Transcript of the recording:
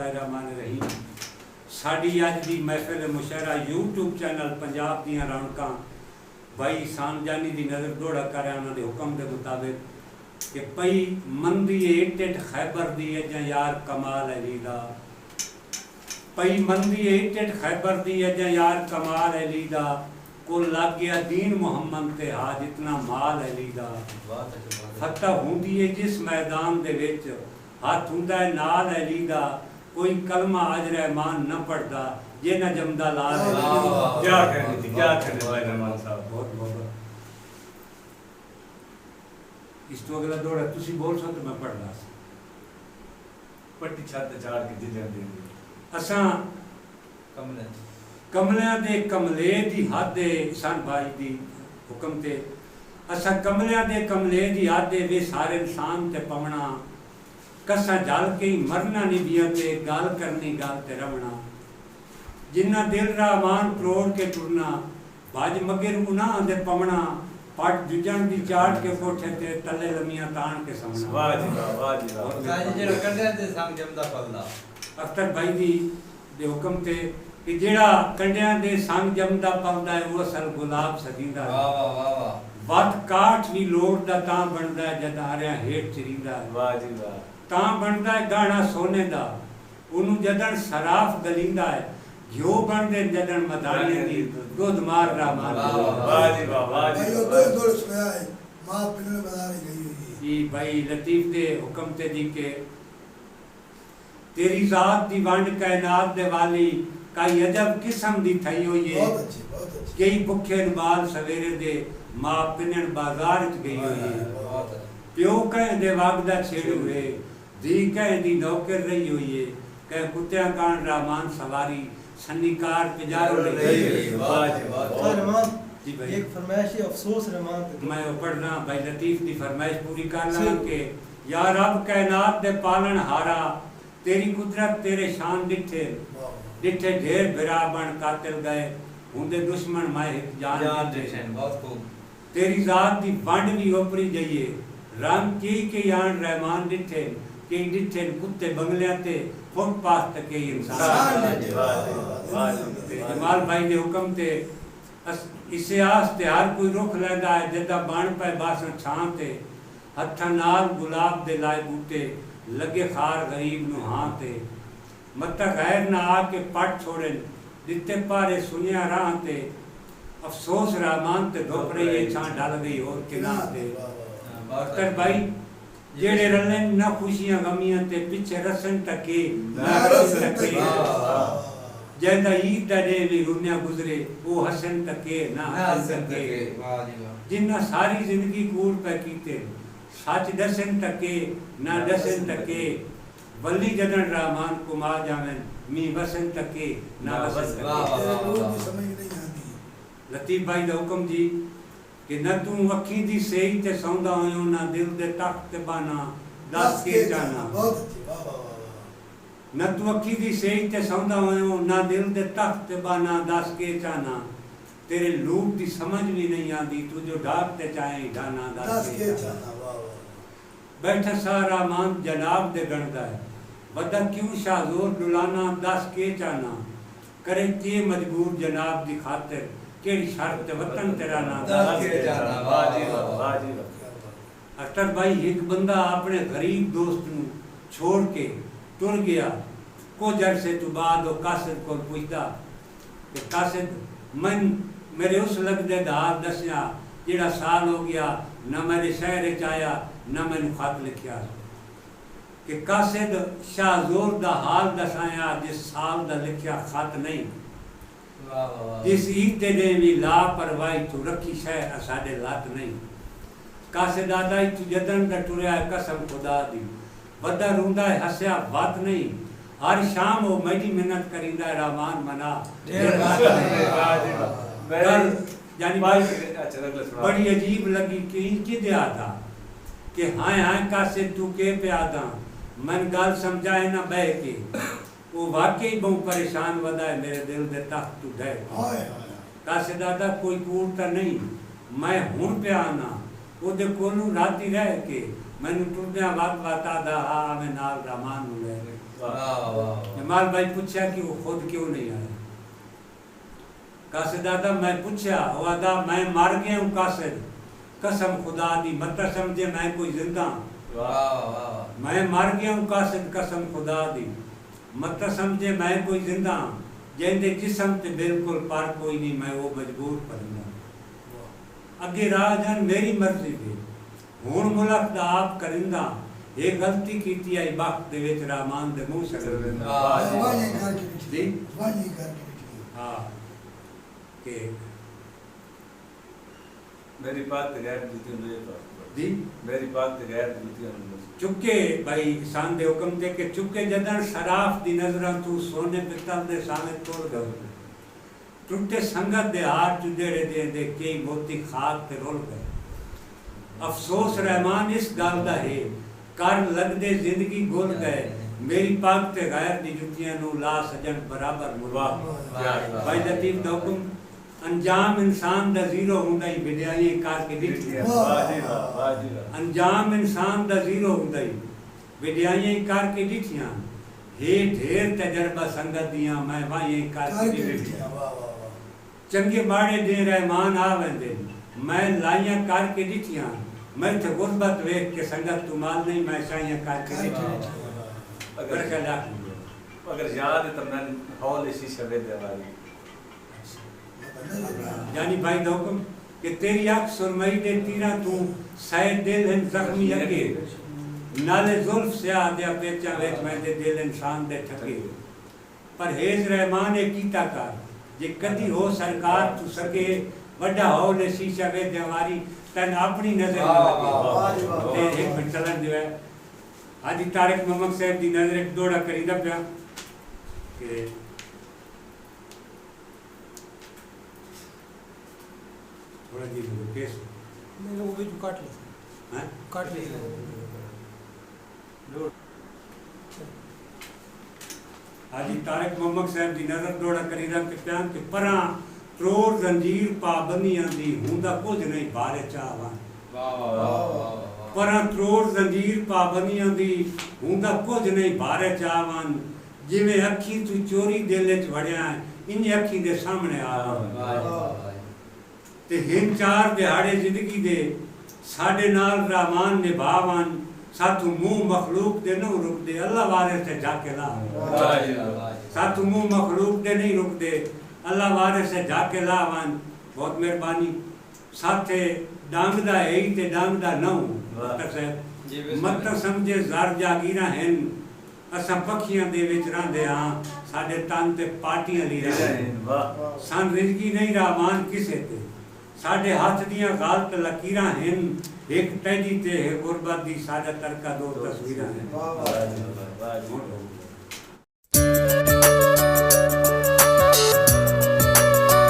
बिस्मिल्लाहिर्रहमानिर्रहीम। साड़ी अज की महफिल मुशायरा यूट्यूब चैनल पंजाब दियां रौनकां भाई सानजानी की नज़र दौड़ा कर उन्होंने हुक्म के मुताबिक कि पई मंदी टिट खैबर दी अजा यार कमाल अली दा, पई मंदी टिट खैबर दी अजा यार कमाल अली दा, को लग गया दीन मुहम्मद ते हा जितना माल अली दा। फतह हुंदी है जिस मैदान दे विच हाथ हुंदा है नाल अली दा, कोई कलमा अज रहमान न पढ़दा जे न जमदा लाल अली दा। क्या कहने भाई रहमान साहब, बहुत बहुत इस तो अगला दौड़ा तुसी बोल सो तो मैं पढ़दा सी। पट्टी छत चाड़ के जिदे दे असां कमलियां दे कमले दी हद सन भाई दी हुक्म ते असां कमलियां दे कमले दी हद वे सारे इंसान ते पवना, कसा जल के ही मरना निभिया ते गल करनी गल ते रवना, जिन्ना दिल रहमान करोड़ के टुरना, बाज मगर गुनाह दे पवना, पट जुजन दी चाट के कोठे ते तले लमियां तान के समना। वाह जी वाह, वाह जी वाह। साजी जेड़ा कंडे ते संग जमदा पलदा अख्तर भाई दी दे हुक्म ते कि जेड़ा कंडियां दे संग जमदा पलदा है वो असल गुलाब सजींदा है। वाह वाह वाह वाह। वत काठ भी लोड़दा तां बनदा है जद हारियां हेठ चरींदा है। वाह जी वाह। तां बनदा है गाना सोने दा, उन्हू जदन सराफ गलींदा है, घिओ बनदे जदन मदानियां दी दुध मार रहमान। वाह जी वाह, वाह जी भाई वाह। दो सुनाया है मां पिने बता रही गई हुई है जी भाई लतीफ दे हुक्म ते जी के तेरी जात दी वंड कायनात दे वाली कई अजब किस्म दी थई हुई है। बहुत अच्छी कई भुखे बाल सवेरे दे मां पिनन बाजार च गई हुई है। बहुत प्यो कह दे वागदा छेड़ हुए, धी कह दी नौकर रही हुई है, कह कुत्तियां कान रहमान सवारी सन्नीकार पिजारो रही हुई है। वाह जी वाह। रहमान जी भाई एक फरमाइश है अफसोस रहमान पे मैं पढ़ना भाई लतीफ दी फरमाइश पूरी करना के या रब कायनात दे पालन हारा, तेरी कुदरत तेरे शान डिठे डिठे ढेर बिरा बन कातिल गए, हुंदे दुश्मन माए जान डिठे। बहुत खूब। तेरी जात दी वंड भी ओपरी जाइए, रंग की यान रहमान डिठे, के डिठे कुत्ते बंगलियां ते फुटपाथ तक के इंसान। जमाल भाई दे हुक्म ते इसे आस्ते हर कोई रुख लैंदा है जदा बन पे बासन छां ते, हत्थां नाल गुलाब दे लाए बूटे लगे खार गरीब नु हां ते, मत गैर ना आके पट छोड़े दिते पारे सुनिया राह ते, अफसोस रहमान ते धोपरे ये छां डाल गई और किना ते। अख्तर भाई जेड़े रले ना खुशियां गमियां ते पीछे रसन तके ना रसन तके, जैदा ईद दा डे भी रुनिया गुजरे वो हसन तके ना हसन तके। वाह जी वाह। जिन्ना सारी जिंदगी कूड़ पे कीते, सच दसन तके ना दसन तके, वली जदन रहमान कुमा जावन मी वसन तके ना वसन तके। लोग भी समझ नहीं आती। लतीफ भाई दा हुक्म जी कि न तू अखी दी सेई ते सौंदा होयो, ना दिल दे तख्त ते बाना दस के जाना। बहुत अच्छी वाह वाह वाह। न तू अखी दी सेई ते सौंदा होयो, ना दिल दे तख्त ते बाना दस के जाना, तेरे लूप दी समझ भी नहीं आती, तू जो डाक ते चाहे डाना दस के जाना। वाह वाह। बैठा सारा मान जनाब दे गणदा है, वदा क्यों शाहजोर डुलाना दस के चाना, करे के मजबूर जनाब दी खातिर, केड़ी शर्त वतन तेरा ना दस के जाना। वाह जी वाह, वाह जी वाह। अख्तर भाई एक बंदा अपने गरीब दोस्त नू छोड़ के टुर गया, कुछ अरसे तो बाद वो कासिद को पूछता कि कासिद मन मेरे उस लगदे दार दसिया जेड़ा साल हो गया न मेरे शहर च आया न मैनू खत लिखिया, कि कासिद शाहजोर दा हाल दसाया जिस साल दा लिखिया खत नहीं, वाह वाह वाह। जिस ईद दे ने भी लापरवाही तू रखी शह साडे लात नहीं। कासिद आदा तू जदन दा टुरिया कसम खुदा दी, वदा रूंदा है हसया बात नहीं, हर शाम वो मेरी मेहनत करिंदा है रहमान मना ढेर बात नहीं। वाह जी वाह। कल यानी भाई अच्छा अगला सुना। बड़ी अजीब लगी कि इनकी दिया था कि हाँ हाँ कासिद तू के पे आदा, मन गाल समझाए ना बह के, वो वाकई बहुत परेशान वदा है मेरे दिल दे तख्त उठे। हाय हाय। कासिद आदा कोई कूड़ता नहीं, मैं हुण पे आना ਉਹਦੇ ਕੋਲ ਨੂੰ ਰਾਤੀ ਰਹਿ ਕੇ ਮੈਨੂੰ ਟੁਰਦਿਆਂ ਵਕਤ ਆਦਾ ਆ ਮੈਂ ਨਾਲ ਰਹਿਮਾਨ ਨੂੰ ਲੈ ਗਏ। ਵਾਹ ਵਾਹ ਜਮਾਲ ਭਾਈ ਪੁੱਛਿਆ ਕਿ ਉਹ ਖੁਦ ਕਿਉਂ ਨਹੀਂ ਆਇਆ। कासिद दादा मैं पूछा वो आदा मैं मर गया हूँ कासिद कसम खुदा दी मत समझे मैं कोई जिंदा वाह वाह मैं मर गया हूँ कासिद कसम खुदा दी मत समझे मैं कोई जिंदा जेंदे जिस्म ते बिल्कुल पर कोई नहीं मैं वो मजबूर करूंगा अगे राजन मेरी मर्जी थी हुण मुल्क दा आप करिंदा ये गलती कीती आई वक्त दे विच रहमान दे मुंह से वाह ये कर के जी वाह ये कर के हाँ के मेरी बात ते गैर जूती मेरे पास जी मेरी बात ते गैर जूती चुके भाई सान दे हुक्म दे के चुके जदन शराफ दी नजरां तू सोने पित्तल दे सामे तोड़ गए टूटे संगत दे हाथ जुड़े दे कई मोती खाक ते रोल गए अफसोस रहमान इस गल दा है कर लगदे जिंदगी गोल गए मेरी पाक ते गैर दी जुतियां नु ला सजन बराबर मुरवा भाई लतीफ दा हुक्म अंजाम इंसान दा जीरो हुंदा ही विद्याई करके दिखी वाह जी वाह अंजाम इंसान दा जीरो हुंदा ही विद्याई करके दिखियां हे ढेर तजर्बा संगत दियां मैं वाही करके दिखियां वाह वाह वाह चंगे माड़े दे रहमान आ वेंदे मैं लाइयां करके दिखियां मैं ते गुरबत वेख के संगत तू माल नहीं मैं साइयां करके दिखियां अगर ख्याल अगर याद है तो मैं हौल इसी शबे दे वाली यानी भाई दा हुक्म कि तेरी आँख सुरमई दे तीरा तू सैद दिल हैं जख्मी अगे नाले जुल्फ से आद्या पेचा वेच मैं दे दिल इंसान दे ठगे परहेज रहमान ए कीता कर जे कदी हो सरकार तू सके वड्डा हो ले शीशा वे देवारी तन अपनी नजर ते एक चलन जो है हाजी तारिक मोहम्मद साहब दी नजर एक दौड़ा करीदा पिया के थोड़ा जी केस नहीं वो भी काट ले हैं काट ले हाजी तारिक मोहम्मद साहब दी नजर दौड़ा करीदा के प्यान के परा त्रोड़ जंजीर पाबंदियां दी हुंदा कुछ नहीं बारे चाहवा वाह वाह परा त्रोड़ जंजीर पाबंदियां दी हुंदा कुछ नहीं बारे चाहवन जिवें अखी तू चोरी दिल च वड़िया इन अखी दे सामने आ वाह ते हिन चार दिहाड़े जिंदगी दे साडे नाल रहमान निभावन साथू मुंह मखलूक दे न रुकदे अल्लाह वारे से जाके ला साथू मुंह मखलूक दे नहीं रुकदे अल्लाह वारे से जाके लावन बहुत मेहरबानी साथे डांग दा है ते डांग दा नौ मत समझे ज़र जागीरा हैं असां पखियां दे विच रहंदे हां साडे तन ते पार्टियां ली रहंदे वाह सन रिजकी नहीं रहमान किसे ते साडे हाथ दियां गलत लकीरां हैं एक तैजी ते गुरबत दी साडा तरका दो तस्वीरां हैं वाह वाह